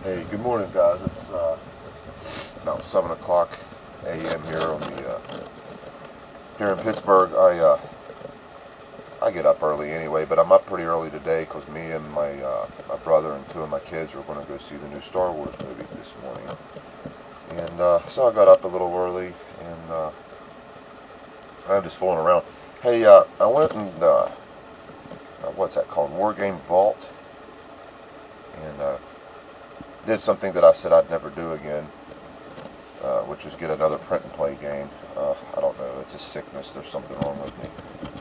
Hey, good morning, guys. It's about 7 o'clock a.m. here on the here in Pittsburgh. I get up early anyway, but I'm up pretty early today because me and my brother and two of my kids are going to go see the new Star Wars movie this morning, and so I got up a little early and I'm just fooling around. Hey, I went and what's that called? War Game Vault, and did something that I said I'd never do again. Which is get another print and play game. I don't know, it's a sickness, there's something wrong with me.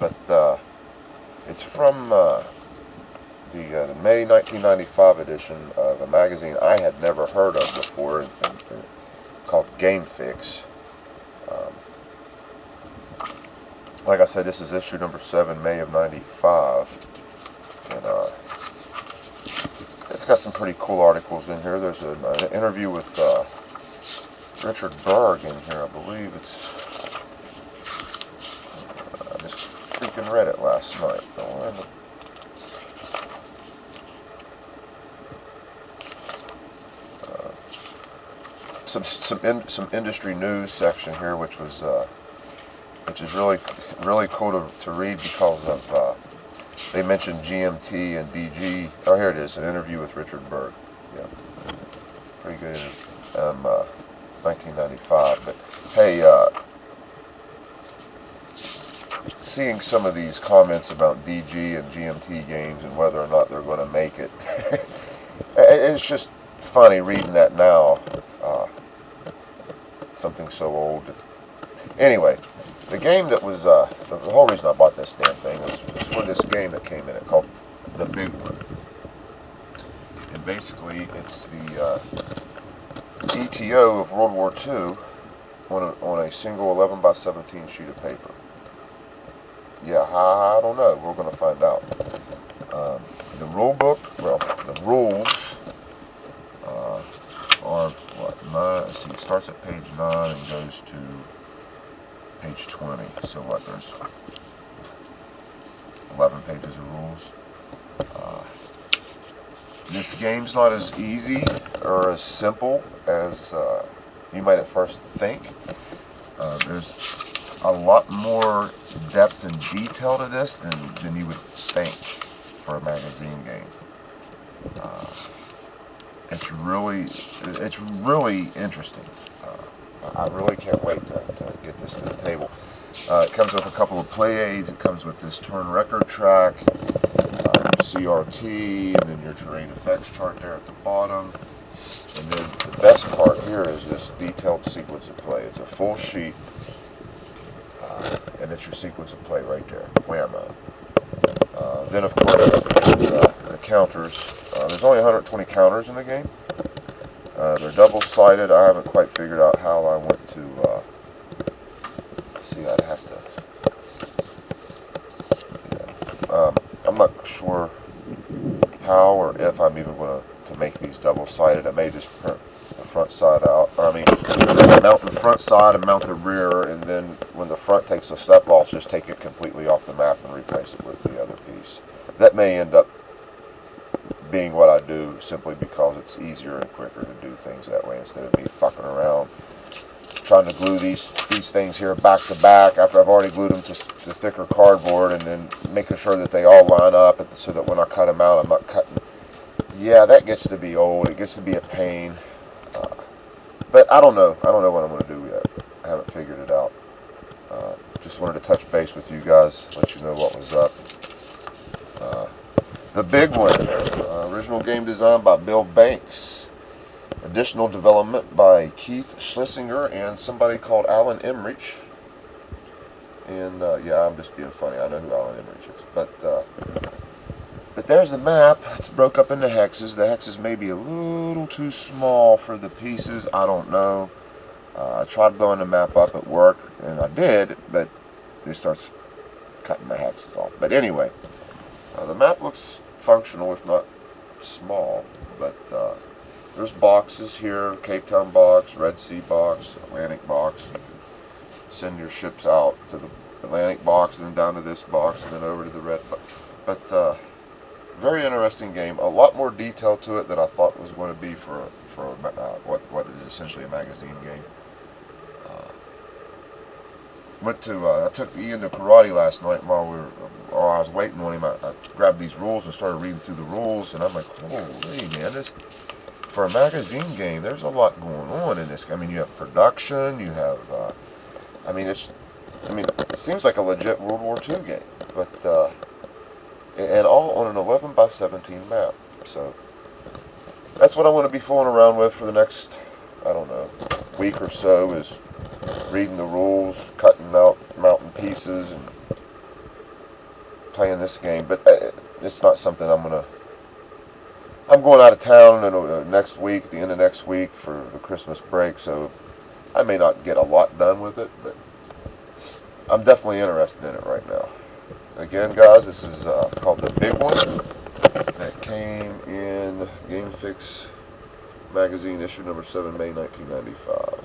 But it's from the May 1995 edition of a magazine I had never heard of before, called Game Fix. Um, like I said, this is issue number 7, May of 95. And it's got some pretty cool articles in here. There's an interview with Richard Berg in here, I believe. I just freaking read it last night. Some industry news section here, which is really cool to read because of they mentioned GMT and DG. Oh, here it is, an interview with Richard Berg. Yeah, pretty good. 1995. But hey, seeing some of these comments about DG and GMT games and whether or not they're going to make it, it's just funny reading that now. Something so old. Anyway, the game that was the whole reason I bought this damn thing was for this game that came in it called The Big One, and basically it's the ETO of World War II on a single 11 by 17 sheet of paper. Yeah, I don't know. We're going to find out. The rule book, well, the rules are what? Let's see, it starts at page 9 and goes to page 20. So what? There's 11 pages of rules. This game's not as easy or as simple as you might at first think. There's a lot more depth and detail to this than you would think for a magazine game. It's really interesting. I really can't wait to get this to the table. It comes with a couple of play aids. It comes with this turn record track, CRT, and then your terrain effects chart there at the bottom. And then the best part here is this detailed sequence of play. It's a full sheet, and it's your sequence of play right there. Whammo. Then, of course, the counters. There's only 120 counters in the game. They're double-sided. I haven't quite figured out how I went to see. I'd have to. I'm not sure how or if I'm even going to make these double-sided. I may just print the front side out. Mount the front side and mount the rear, and then when the front takes a step loss, just take it completely off the map and replace it with the other piece. That may end up being what I do simply because it's easier and quicker to do things that way instead of me fucking around trying to glue these things here back to back after I've already glued them to thicker cardboard, and then making sure that they all line up so that when I cut them out I'm not cutting. Yeah, that gets to be old. It gets to be a pain. But I don't know. I don't know what I'm going to do yet. I haven't figured it out. Just wanted to touch base with you guys, let you know what was up. The Big One, original game design by Bill Banks. Additional development by Keith Schlesinger and somebody called Alan Emmerich. And yeah, I'm just being funny. I know who Alan Emmerich is. But there's the map. It's broke up into hexes. The hexes may be a little too small for the pieces. I don't know. I tried blowing the map up at work, and I did, but it starts cutting my hexes off. But anyway, the map looks functional, if not small. But there's boxes here: Cape Town box, Red Sea box, Atlantic box. You can send your ships out to the Atlantic box, and then down to this box, and then over to the red box. But very interesting game. A lot more detail to it than I thought it was going to be for what is essentially a magazine game. Uh, I took Ian to karate last night while I was waiting on him. I grabbed these rules and started reading through the rules, and I'm like, holy man, this for a magazine game, there's a lot going on in this. I mean, you have production, you have, it seems like a legit World War II game, but and all on an 11 by 17 map. So that's what I want to be fooling around with for the next, I don't know, week or so, is reading the rules, cutting out mountain pieces, and playing this game. But it's not something I'm going out of town next week, at the end of next week for the Christmas break, so I may not get a lot done with it, but I'm definitely interested in it right now. Again, guys, this is called The Big One. That came in Game Fix magazine, issue number 7, May 1995.